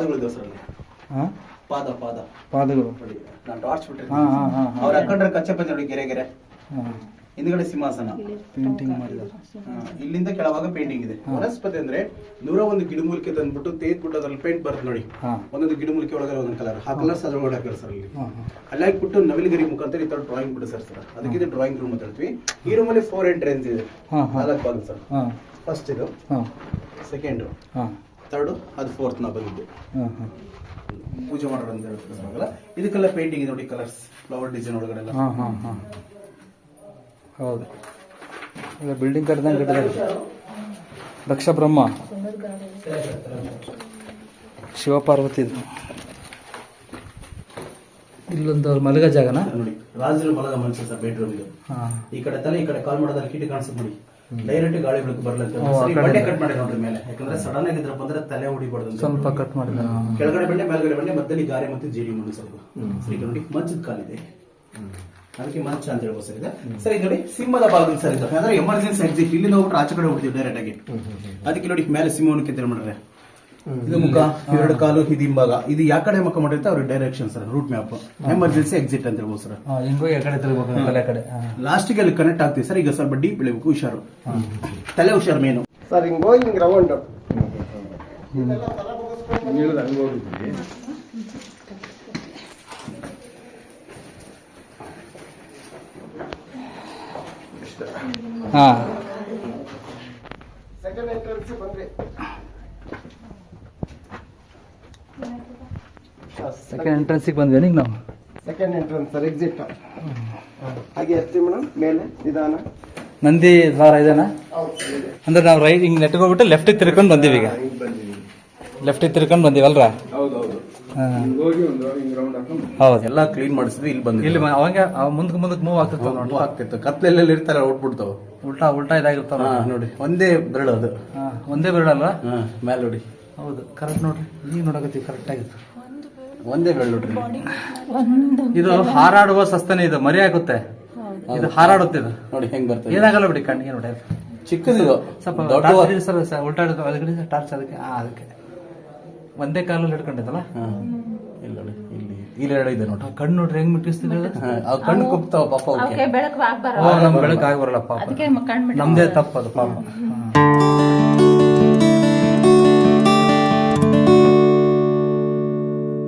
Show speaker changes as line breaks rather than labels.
ಪಾದಗಳಿದೆ sir ಅಲ್ಲಿ.
ಪಾದಗಳು
ನೋಡಿ, ನಾನು ಟಾರ್ಚ್ ಬಿಟ್ಟಿರ್ತೀನಿ. ಅವ್ರು ಹಾಕೊಂಡ್ರೆ ಕಚ್ಚೆ ಪಂಚೆ ನೋಡಿ, ಗೆರೆ ಗೆರೆ. ಹಿಂದ್ಗಡೆ ಸಿಂಹಾಸನ
ಪೇಂಟಿಂಗ್ ಮಾಡಿದ್ದಾರೆ.
ಇಲ್ಲಿಂದ ಕೆಳವಾಗ ಪೇಂಟಿಂಗ್ ಇದೆ. ವನಸ್ಪತಿ ಅಂದ್ರೆ 101 ಗಿಡಮೂಲಿಕೆ ತಂದ್ಬಿಟ್ಟು ತೇದ್ಬಿಟ್ಟು ಅದ್ರಲ್ಲಿ ಪೇಂಟ್ ಬರುತ್ತೆ ನೋಡಿ. ಒಂದೊಂದು ಗಿಡಮೂಲಿಕೆ ಒಳಗಡೆ ಒಂದೊಂದು ಕಲರ್, ಆ ಕಲರ್ಸ್ ಅದ್ರೊಳಗಡೆ ಹಾಕಿರ್ ಸರ್ ಅಲ್ಲಿ. ಅಲ್ಲಿ ಹಾಕ್ಬಿಟ್ಟು ನವಿಲುಗರಿ ಮುಖಾಂತರ ಈ ತರ ಡ್ರಾಯಿಂಗ್ ಬಿಡಿಸ್ತಾರೆ ಸರ್. ಅದಕ್ಕೆ ಡ್ರಾಯಿಂಗ್ ರೂಮ್ ಅಂತ ಹೇಳ್ತೀವಿ. ಈ ರೂಮ್ ಅಲ್ಲಿ 4 ಎಂಟ್ರೆನ್ಸ್ ಇದೆ, 4 ಭಾಗ ಸರ್. ಫಸ್ಟ್ ಇದು, ಸೆಕೆಂಡ್, ಥರ್ಡ್, ಅದು ಫೋರ್ತ್ ನಾ ಬಂದಿದ್ದು ಪೂಜೆ ಮಾಡೋಣ ಅಂತ ಹೇಳ್ತಾರೆ. ಇದಕ್ಕೆಲ್ಲ ಪೇಂಟಿಂಗ್ ಇದೆ ನೋಡಿ, ಕಲರ್ಸ್, ಫ್ಲವರ್ ಡಿಸೈನ್ ಒಳಗಡೆ ಎಲ್ಲ.
ಹೌದು, ಬಿಲ್ಡಿಂಗ್ ಕಟ್ಟಿದಂಗೆ ಕಟ್ಟಿದ್ದಾರೆ. ದಕ್ಷ ಬ್ರಹ್ಮ, ಶಿವಪಾರ್ವತಿ. ಇಲ್ಲೊಂದು ಮಲಗ ಜಾಗನ
ನೋಡಿ, ರಾಜರು ಮಲಗ ಮನಸ್ಸ ಸರ್. ಬೆಡ್ರೂಮ್ ಇದು. ಈ ಕಡೆ ತಲೆ, ಈ ಕಡೆ ಕಾಲ್ ಮಾಡೋದ್ರಲ್ಲಿ ಕಿಟಿ ಕಾಣಿಸುತ್ತೆ ನೋಡಿ. ಡೈರೆಕ್ಟ್ ಗಾಳಿ ಬೆಳಕು ಬರ್ಲಂತ ಕಟ್ ಮಾಡಿ ನೋಡ್ರಿ ಮೇಲೆ. ಯಾಕಂದ್ರೆ ಸಡನ್ ಆಗಿ ಇದ್ರ ಬಂದ್ರೆ ತಲೆ ಹೊಡಿಬಾರ್ದು, ಸ್ವಲ್ಪ ಕಟ್ ಮಾಡಿದ. ಕೆಳಗಡೆ ಬಂಡೆ, ಮೇಲ್ಗಡೆ ಬಂಡೆ, ಮಧ್ಯದಲ್ಲಿ ಗಾರೆ ಮತ್ತೆ ಜೇಡಿ ಮಾಡಿ ಸ್ವಲ್ಪ. ಸರಿ ನೋಡಿ, ಮಂಚದ ಕಾಲಿದೆ, ಅದಕ್ಕೆ ಮಂಚ ಅಂತ ಹೇಳ್ಬೋದು ಸರ್. ಇದೆ ಸರಿ ನೋಡಿ, ಸಿಂಹದ ಭಾಗದಲ್ಲಿ ಸರ್ ಇದು. ಅಂದ್ರೆ ಎಮರ್ಜೆನ್ಸಿ ಎಕ್ಸಿಟ್, ಇಲ್ಲಿಂದ ಹೋಗ್ಬಿಟ್ರೆ ಆಚೆ ಕಡೆ ಹೋಗ್ತೀವಿ ಡೈರೆಕ್ಟ್ ಆಗಿ. ಅದಕ್ಕೆ ನೋಡಿ ಮೇಲೆ ಸಿಂಹವನ್ನು ಕೆತ್ತನೆ ಮಾಡ್ರೆ. ಇದು ಮುಖ, 2 ಕಾಲು, ಇದು ಹಿಂಭಾಗ. ಇದು ಯಾವ ಕಡೆ ಮುಖ ಮಾಡಿರುತ್ತೆ ಅವ್ರ direction sir, route map. Emergency exit ಅಂತ ಹೇಳ್ಬೋದು ಸರ್. ಲಾಸ್ಟಿಗೆ ಅಲ್ಲಿ ಕನೆಕ್ಟ್ ಆಗ್ತೀವಿ ಸರ್. ಈಗ ಸ್ವಲ್ಪ ಡೀಪ್ ಬೆಳಿಬೇಕು, ಹುಷಾರು, ತಲೆ ಹುಷಾರು ಮೇನು
ಸರ್. ಹಿಂಗ್ ರೌಂಡ್ ಸೆಕೆಂಡ್ ಎಂಟ್ರೆನ್ಸ್ ಬಂದ್ರಿ.
ಸೆಕೆಂಡ್ ಎಂಟ್ರೆನ್ಸಿಗೆ ಬಂದ್ವಿ ಈಗ ನಾವು.
Second entrance sir, exit. ಹಾಗೆ ಎತ್ತಿ ಮೇಡಮ್ ಮೇಲೆ ನಿಧಾನ.
ನಂದಿ ದ್ವಾರ ಇದೆನಾ? ಅಂದ್ರೆ ನಾವು ರೈಟ್ ಹಿಂಗ್ ನೆಟ್ಗೆ ಹೋಗ್ಬಿಟ್ಟು ಲೆಫ್ಟಿಗೆ ತಿರ್ಕೊಂಡು ಬಂದೀವಿ. ಈಗ ಲೆಫ್ಟಿಗೆ ತಿರ್ಕೊಂಡು ಬಂದೀವಲ್ರ? ಹೌದು,
ಎಲ್ಲ ಕ್ಲೀನ್ ಮಾಡಿಸಿದ್ವಿ. ಇಲ್ಲಿ ಬಂದ್ವಿ.
ಇಲ್ಲಿ ಅವಾಗ ಮುಂದಕ್ಕೆ ಮೂವ್
ಆಗ್ತಿತ್ತು. ಕತ್ಲೆಲ್ಲ ಇರ್ತಾರೆ, ಔಟ್ಬಿಡ್ತಾವ,
ಉಲ್ಟಾ ಇದಾಗಿರ್ತಾವ
ನೋಡಿ. ಒಂದೇ ಬೆರಳು ಅದು,
ಒಂದೇ ಬೆರಳಲ್ವಾ?
ಮೇಲೆ ನೋಡಿ.
ಹೌದು, ಕರೆಕ್ಟ್ ನೋಡ್ರಿ. ಈಗ ನೋಡಕತ್ತೀವಿ, ಕರೆಕ್ಟ್ ಆಗಿತ್ತು.
ಒಂದೇ ಬೆರಳು ನೋಡ್ರಿ.
ಇದು ಹಾರಾಡುವ ಸಸ್ತನೆ, ಇದು ಮರಿ ಆಗುತ್ತೆ, ಇದು ಹಾರಾಡುತ್ತೆ. ಇದು
ನೋಡಿ ಹೆಂಗ್ ಬರ್ತದೆ,
ಏನಾಗಲ್ಲ ಬಿಡಿ, ಕಣ್ಣಿಗೆ ನೋಡಿ.
ಚಿಕ್ಕದಿದು
ಸ್ವಲ್ಪ ಉಲ್ಟಾ ಅದಕ್ಕೆ ಟಾರ್ಚ್. ಅದಕ್ಕೆ ಒಂದೇ ಕಾಲಲ್ಲಿ ಹಿಡ್ಕೊಂಡಿದ್ದಲ್ಲ.
ಇಲ್ಲ ನೋಡಿ, ಇಲ್ಲಿ 2 ಇದೆ ನೋಡಿ.
ಕಣ್ಣು ನೋಡ್ರಿ ಹೆಂಗ್ ಮಿಟ್ಟಿಸ್ತಿದೆ.
ಕಣ್ಣು ಕುಪ್ತಾವ ಪಾಪ.
ಬೆಳಕು
ನಮ್ ಬೆಳಕು ಆಗಿ ಬರಲ್ಲ ಪಾಪ, ನಮ್ದೇ ತಪ್ಪದು ಪಾಪ.